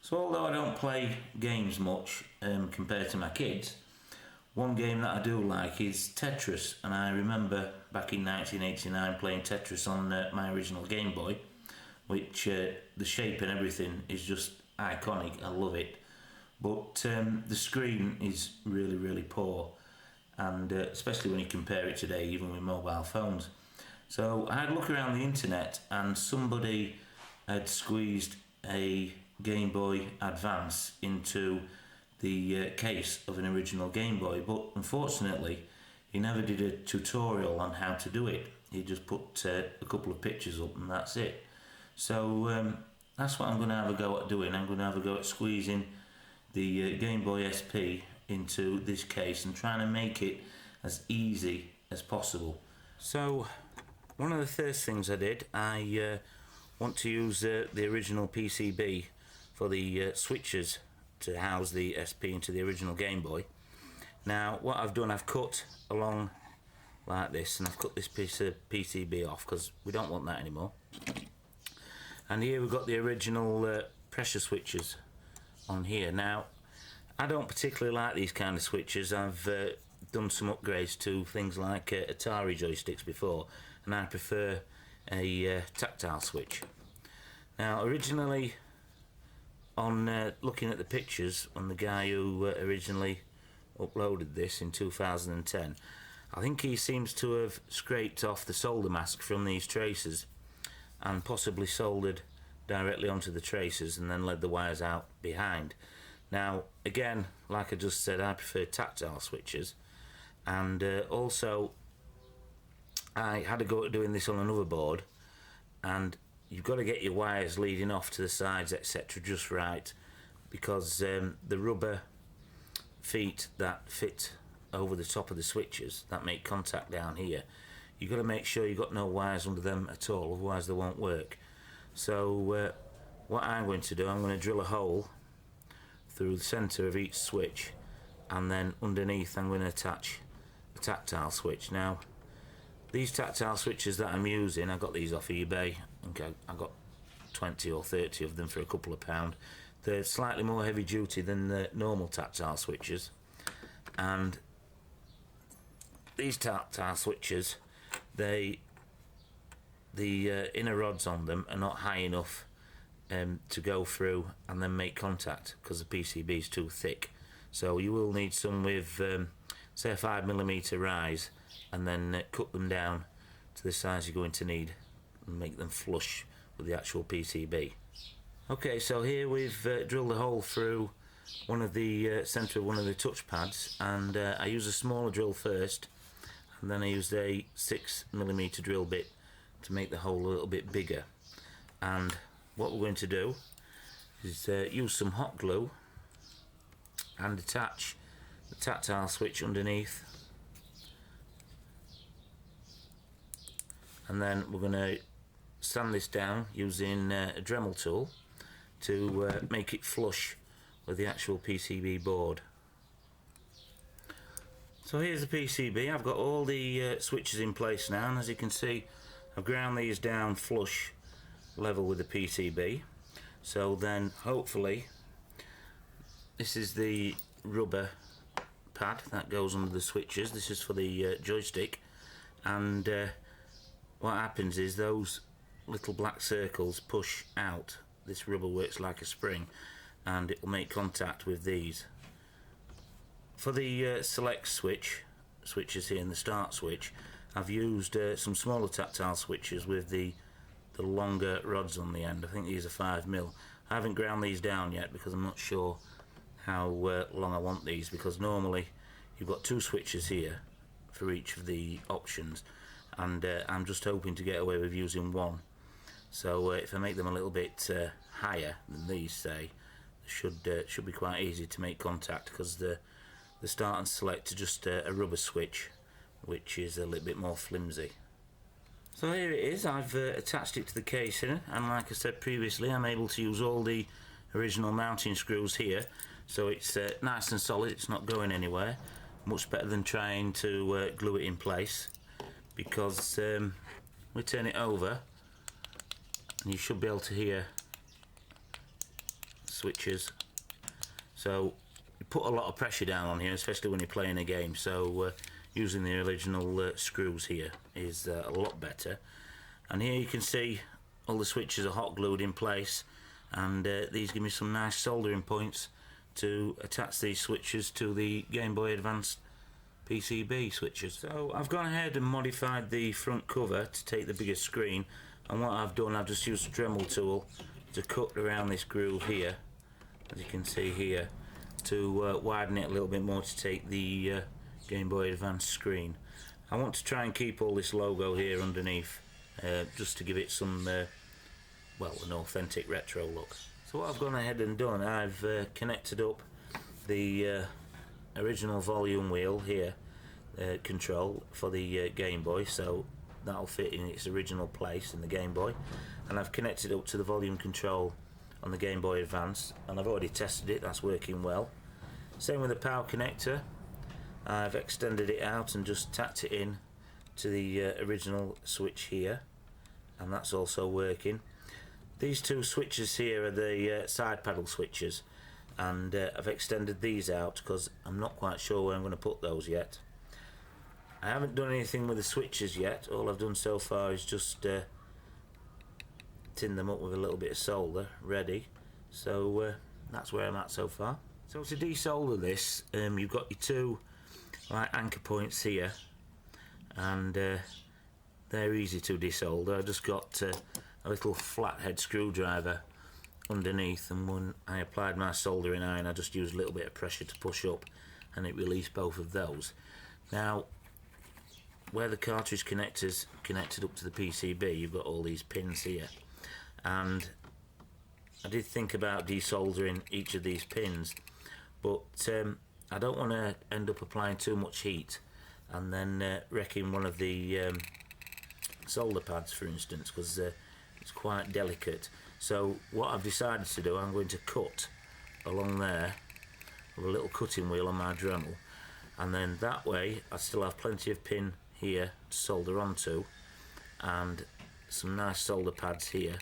So although I don't play games much compared to my kids, one game that I do like is Tetris, and I remember back in 1989 playing Tetris on my original Game Boy, which the shape and everything is just iconic. I love it, but the screen is really poor, and especially when you compare it today, even with mobile phones. So I had a look around the internet, and somebody had squeezed a Game Boy Advance into the case of an original Game Boy, but unfortunately he never did a tutorial on how to do it. He just put a couple of pictures up and that's it. So that's what I'm going to have a go at doing. I'm going to have a go at squeezing the Game Boy SP into this case and trying to make it as easy as possible. So one of the first things I did, I want to use the original PCB for the switches to house the SP into the original Game Boy. Now what I've done, I've cut along like this, and I've cut this piece of PCB off because we don't want that anymore. And here we've got the original pressure switches on here. Now I don't particularly like these kind of switches. I've done some upgrades to things like Atari joysticks before, and I prefer a tactile switch. Now originally, on looking at the pictures on the guy who originally uploaded this in 2010, I think he seems to have scraped off the solder mask from these traces and possibly soldered directly onto the traces and then led the wires out behind. Now again, like I just said, I prefer tactile switches, and also I had a go at doing this on another board, and you've got to get your wires leading off to the sides, etc., just right, because the rubber feet that fit over the top of the switches that make contact down here, you've got to make sure you've got no wires under them at all, otherwise they won't work. So what I'm going to do, I'm going to drill a hole through the centre of each switch, and then underneath I'm going to attach a tactile switch. Now these tactile switches that I'm using, I got these off eBay. I got 20 or 30 of them for a couple of £. They're slightly more heavy duty than the normal tactile switches, and these tactile switches, the inner rods on them are not high enough to go through and then make contact because the PCB is too thick. So you will need some with say a 5mm rise, and then cut them down to the size you're going to need and make them flush with the actual PCB. Okay, so here we've drilled a hole through one of the centre of one of the touch pads, and I used a smaller drill first, and then I used a 6mm drill bit to make the hole a little bit bigger. And what we're going to do is use some hot glue and attach the tactile switch underneath, and then we're going to sand this down using a Dremel tool to make it flush with the actual PCB board. So here's the PCB. I've got all the switches in place now, and as you can see, I've ground these down flush level with the PCB. So then hopefully, this is the rubber pad that goes under the switches. This is for the joystick, and what happens is those little black circles push out. This rubber works like a spring, and it will make contact with these. For the select switches here in the start switch, I've used some smaller tactile switches with the longer rods on the end. I think these are 5mm. I haven't ground these down yet because I'm not sure how long I want these, because normally you've got 2 switches here for each of the options, and I'm just hoping to get away with using 1. So if I make them a little bit higher than these, say, should be quite easy to make contact, because the start and select are just a rubber switch, which is a little bit more flimsy. So here it is. I've attached it to the casing, and like I said previously, I'm able to use all the original mounting screws here, so it's nice and solid, it's not going anywhere. Much better than trying to glue it in place, because we turn it over and you should be able to hear switches. So you put a lot of pressure down on here, especially when you're playing a game. So using the original screws here is a lot better. And here you can see all the switches are hot glued in place, and these give me some nice soldering points to attach these switches to the Game Boy Advance PCB switches. So I've gone ahead and modified the front cover to take the bigger screen, and what I've done, I've just used a Dremel tool to cut around this groove here, as you can see here, to widen it a little bit more to take the Game Boy Advance screen. I want to try and keep all this logo here underneath, just to give it some, well, an authentic retro look. So what I've gone ahead and done, I've connected up the original volume wheel here, control for the Game Boy, so that'll fit in its original place in the Game Boy, and I've connected up to the volume control on the Game Boy Advance, and I've already tested it, that's working well. Same with the power connector. I've extended it out and just tacked it in to the original switch here, and that's also working. These two switches here are the side paddle switches, and I've extended these out because I'm not quite sure where I'm going to put those yet. I haven't done anything with the switches yet. All I've done so far is just tin them up with a little bit of solder ready, so that's where I'm at so far. So to desolder this, you've got your two anchor points here, and they're easy to desolder. I just got a little flathead screwdriver underneath, and when I applied my soldering iron, I just used a little bit of pressure to push up, and it released both of those. Now, where the cartridge connector's connected up to the PCB, you've got all these pins here, and I did think about desoldering each of these pins, but I don't want to end up applying too much heat and then wrecking one of the solder pads, for instance, because it's quite delicate. So what I've decided to do, I'm going to cut along there with a little cutting wheel on my Dremel, and then that way I still have plenty of pin here to solder onto, and some nice solder pads here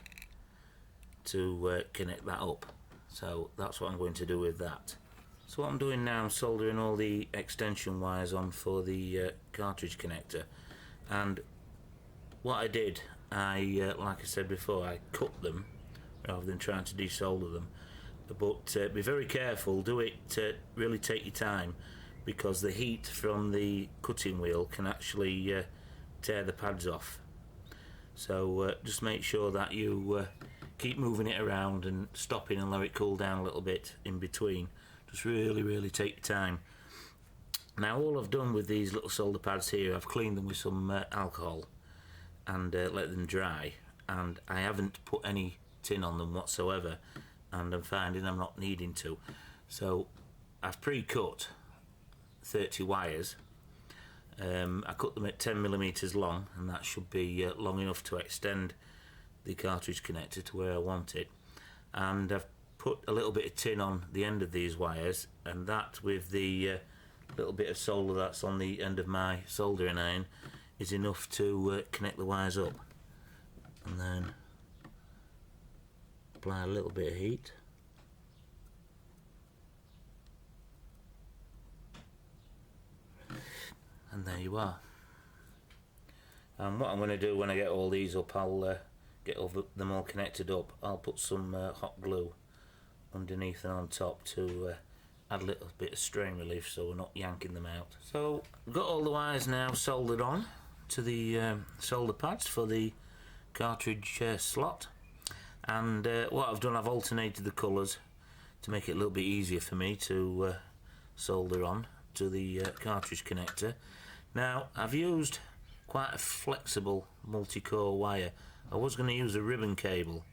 to connect that up. So that's what I'm going to do with that. So what I'm doing now, I'm soldering all the extension wires on for the cartridge connector, and what I did, like I said before, I cut them rather than trying to desolder them. But be very careful, do it, really take your time, because the heat from the cutting wheel can actually tear the pads off. So just make sure that you keep moving it around and stopping and let it cool down a little bit in between. Just really take your time. Now all I've done with these little solder pads here, I've cleaned them with some alcohol and let them dry, and I haven't put any tin on them whatsoever, and I'm finding I'm not needing to. So I've pre-cut 30 wires. I cut them at 10mm long, and that should be long enough to extend the cartridge connector to where I want it. And I've put a little bit of tin on the end of these wires, and that, with the little bit of solder that's on the end of my soldering iron, is enough to connect the wires up. And then apply a little bit of heat. And there you are. And what I'm going to do when I get all these up, I'll get them all connected up. I'll put some hot glue underneath and on top to add a little bit of strain relief so we're not yanking them out. So I've got all the wires now soldered on to the solder pads for the cartridge slot, and what I've done, I've alternated the colours to make it a little bit easier for me to solder on to the cartridge connector. Now I've used quite a flexible multi-core wire. I was going to use a ribbon cable,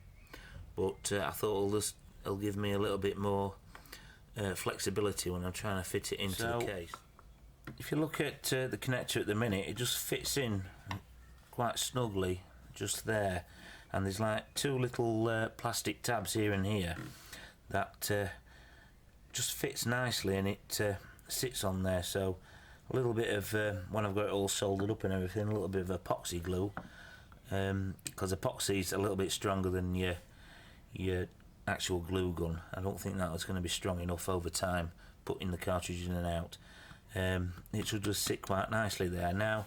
but I thought it'll give me a little bit more flexibility when I'm trying to fit it into the case. If you look at the connector at the minute, it just fits in quite snugly just there, and there's like two little plastic tabs here and here that just fits nicely, and it sits on there. So a little bit of, when I've got it all soldered up and everything, a little bit of epoxy glue, because epoxy's a little bit stronger than your actual glue gun. I don't think that was going to be strong enough over time, putting the cartridge in and out. It should just sit quite nicely there. Now,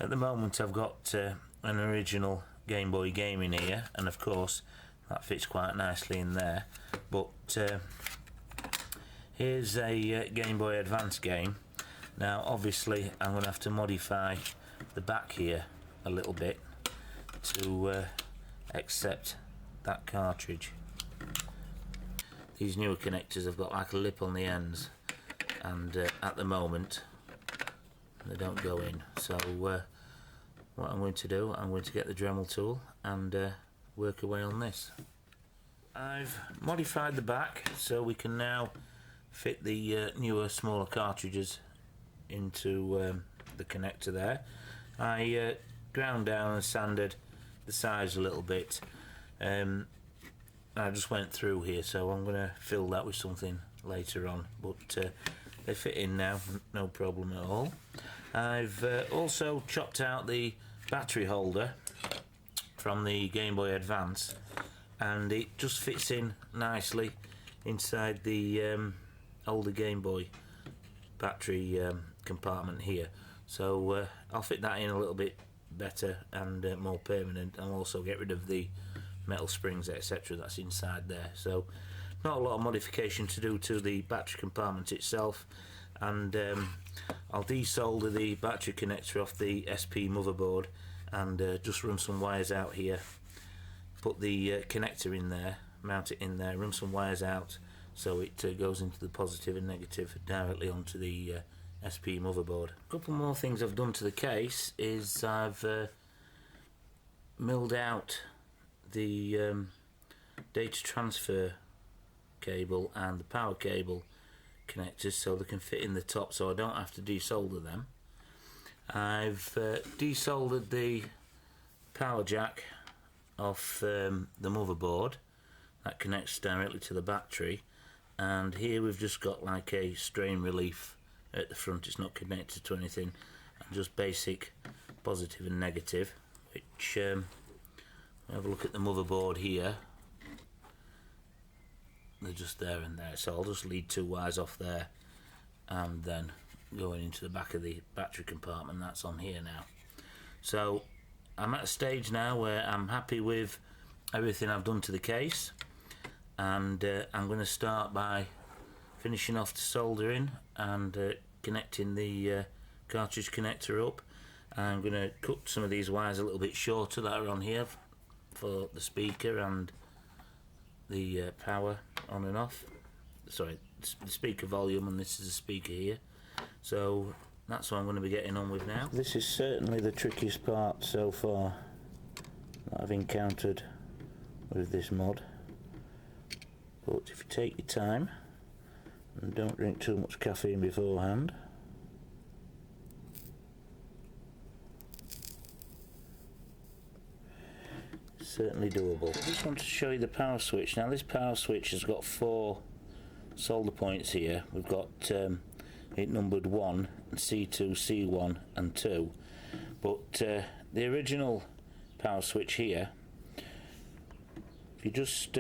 at the moment I've got an original Game Boy game in here, and of course that fits quite nicely in there, but here's a Game Boy Advance game. Now obviously I'm going to have to modify the back here a little bit to accept that cartridge. These newer connectors have got like a lip on the ends, and at the moment they don't go in. So what I'm going to do, I'm going to get the Dremel tool and work away on this. I've modified the back so we can now fit the newer, smaller cartridges into the connector there. I ground down and sanded the sides a little bit. I just went through here, so I'm going to fill that with something later on, but they fit in now, no problem at all. I've also chopped out the battery holder from the Game Boy Advance, and it just fits in nicely inside the older Game Boy battery compartment here. So I'll fit that in a little bit better and more permanent, and also get rid of the metal springs, etc. that's inside there. So not a lot of modification to do to the battery compartment itself, and I'll desolder the battery connector off the SP motherboard and just run some wires out here, put the connector in there, mount it in there, run some wires out so it goes into the positive and negative directly onto the SP motherboard. A couple more things I've done to the case is I've milled out the data transfer cable and the power cable connectors so they can fit in the top, so I don't have to desolder them. I've desoldered the power jack off the motherboard that connects directly to the battery, and here we've just got like a strain relief at the front. It's not connected to anything, and just basic positive and negative, which have a look at the motherboard here, they're just there and there, so I'll just lead two wires off there and then going into the back of the battery compartment. That's on here now. So I'm at a stage now where I'm happy with everything I've done to the case, and I'm going to start by finishing off the soldering and connecting the cartridge connector up. I'm going to cut some of these wires a little bit shorter that are on here for the speaker and the power on and off. Sorry, the speaker volume, and this is the speaker here. So that's what I'm going to be getting on with now. This is certainly the trickiest part so far that I've encountered with this mod. But if you take your time and don't drink too much caffeine beforehand, certainly doable. I just want to show you the power switch. Now this power switch has got 4 solder points here. We've got it numbered 1, C2, C1 and 2, but the original power switch here, if you just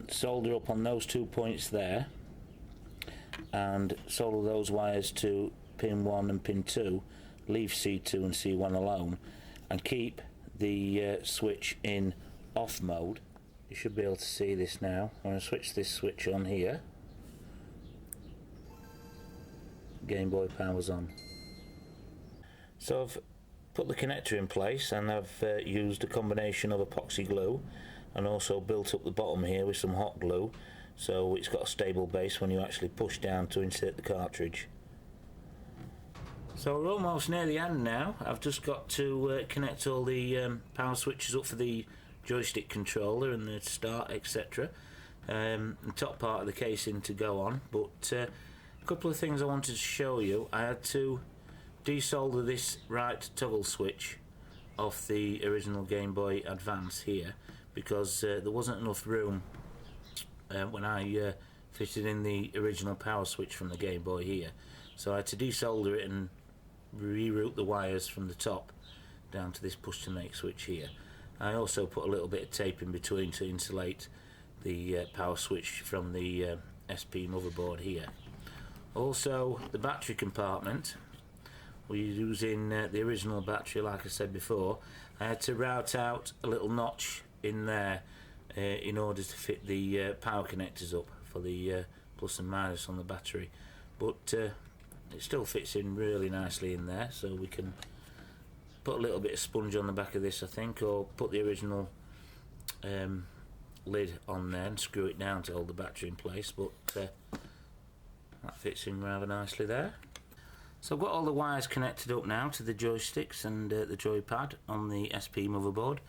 solder up on those 2 points there and solder those wires to pin 1 and pin 2, leave C2 and C1 alone and keep the switch in off mode, you should be able to see this now. I'm going to switch this switch on here. Game Boy power's on. So I've put the connector in place, and I've used a combination of epoxy glue and also built up the bottom here with some hot glue so it's got a stable base when you actually push down to insert the cartridge. So we're almost near the end now. I've just got to connect all the power switches up for the joystick controller and the start, etc. The top part of the casing to go on, but a couple of things I wanted to show you. I had to desolder this right toggle switch off the original Game Boy Advance here because there wasn't enough room when I fitted in the original power switch from the Game Boy here. So I had to desolder it and reroute the wires from the top down to this push to make switch here. I also put a little bit of tape in between to insulate the power switch from the SP motherboard here. Also, the battery compartment, we're using the original battery like I said before. I had to route out a little notch in there in order to fit the power connectors up for the plus and minus on the battery, but it still fits in really nicely in there, so we can put a little bit of sponge on the back of this, I think, or put the original lid on there and screw it down to hold the battery in place, but that fits in rather nicely there. So I've got all the wires connected up now to the joysticks and the joypad on the SP motherboard.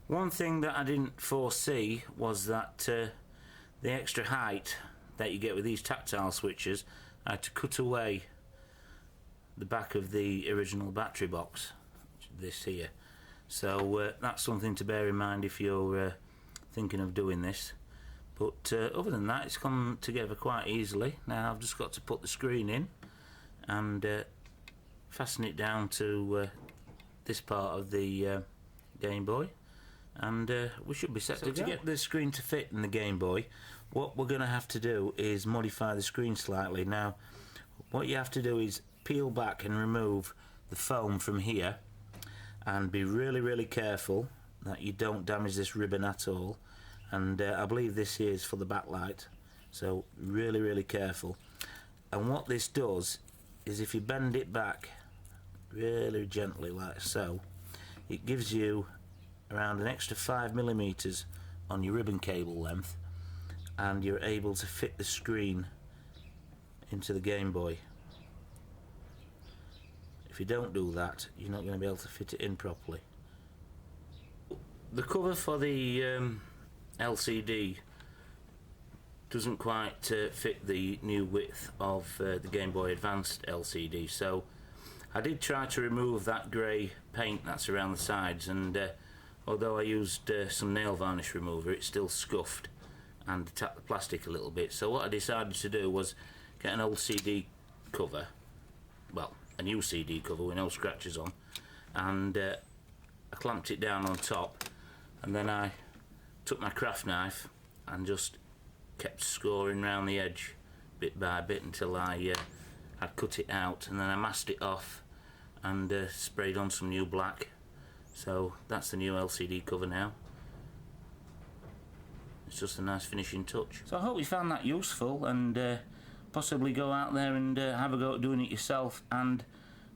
One thing that I didn't foresee was that the extra height that you get with these tactile switches, I had to cut away the back of the original battery box, this here. So that's something to bear in mind if you're thinking of doing this. But other than that, it's come together quite easily. Now I've just got to put the screen in and fasten it down to this part of the Game Boy, and we should be set to go. To get the screen to fit in the Game Boy, what we're going to have to do is modify the screen slightly. Now what you have to do is peel back and remove the foam from here, and be really careful that you don't damage this ribbon at all. And I believe this here is for the backlight, so really careful. And what this does is, if you bend it back really gently like so, it gives you around an extra 5mm on your ribbon cable length, and you're able to fit the screen into the Game Boy. If you don't do that, you're not going to be able to fit it in properly. The cover for the LCD doesn't quite fit the new width of the Game Boy Advanced LCD, so I did try to remove that grey paint that's around the sides, and although I used some nail varnish remover, it's still scuffed and tapped the plastic a little bit. So what I decided to do was get an old CD cover, well, a new CD cover with no scratches on, and I clamped it down on top, and then I took my craft knife and just kept scoring round the edge bit by bit until I'd cut it out, and then I masked it off and sprayed on some new black. So that's the new LCD cover now. It's just a nice finishing touch. So I hope you found that useful, and possibly go out there and have a go at doing it yourself. And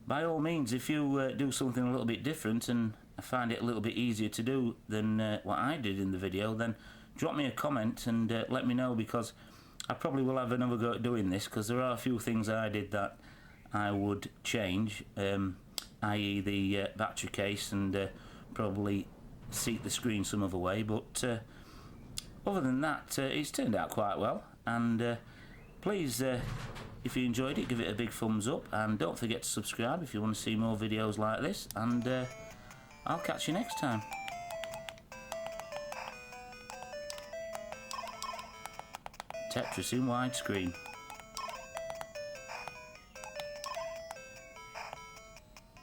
by all means, if you do something a little bit different and find it a little bit easier to do than what I did in the video, then drop me a comment and let me know, because I probably will have another go at doing this, because there are a few things I did that I would change, i.e. the battery case, and probably seat the screen some other way, but other than that, it's turned out quite well. And please, if you enjoyed it, give it a big thumbs up, and don't forget to subscribe if you want to see more videos like this, and I'll catch you next time. Tetris in widescreen.